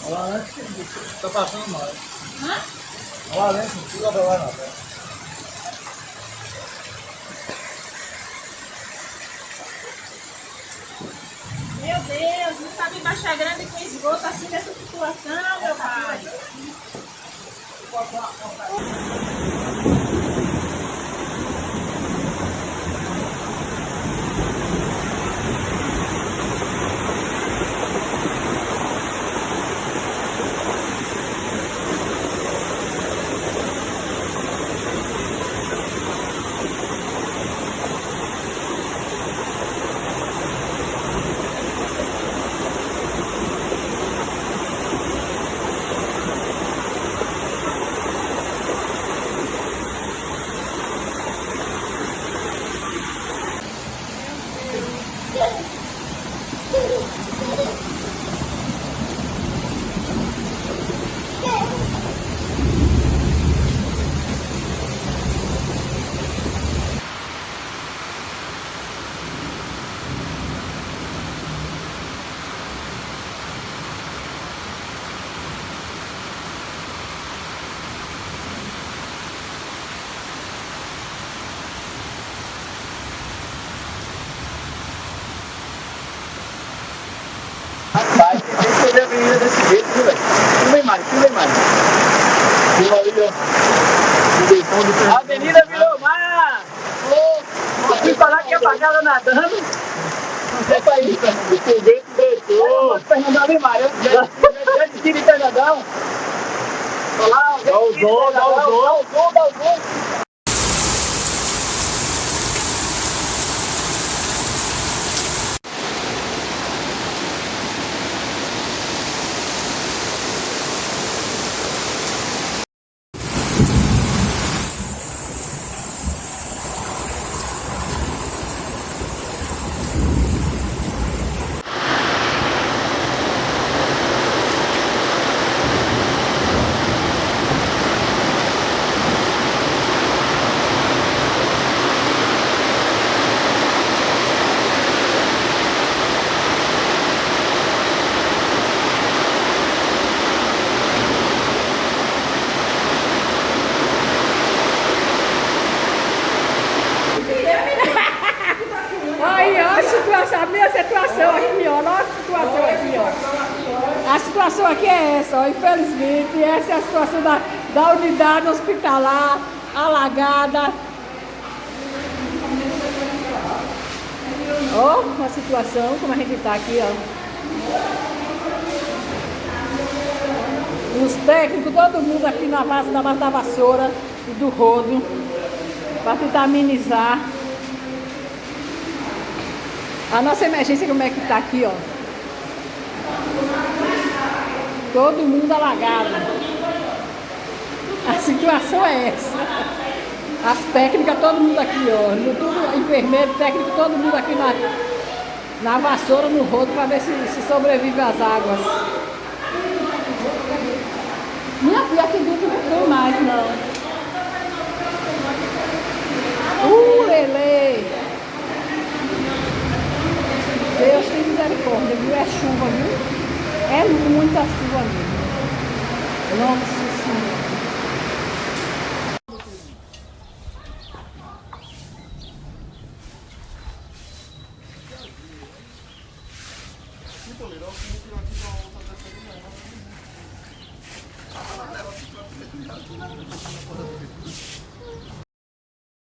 Olha lá, né? Tá passando mal. Hã? Olha lá, né? Não fica pra lá, não. Meu Deus, não sabe Baixa Grande com esgoto assim nessa situação, meu pai. Rapaz, tem que fazer a avenida desse jeito, viu, velho? Filma a imagem, filma a imagem. Filma ali, ó. A avenida virou mar! Ô, aqui falar que ia pagar ela nadando. Opa aí, o foguete deitou. Fernandão ali, Mário. Já desisti de Fernandão. Olha lá, dá o zoom, dá o zoom, dá o zoom. Aí, ó, a minha situação aqui, ó. Nossa situação aqui, ó. A situação aqui é essa, ó. Infelizmente, essa é a situação da unidade hospitalar alagada. Ó, uma situação, como a gente tá aqui, ó. Os técnicos, todo mundo aqui na base da vassoura e do rodo, para tentar amenizar. A nossa emergência, como é que tá aqui, ó. Todo mundo alagado. A situação é essa. As técnicas, todo mundo aqui, ó. Tudo, enfermeiro, técnico, todo mundo aqui na vassoura, no rodo, para ver se sobrevive às águas. Minha filha aqui dentro não tem mais, não. Lele! Deus tem misericórdia, viu? É chuva, viu? É muita chuva mesmo. Nossa Senhora. Muito legal.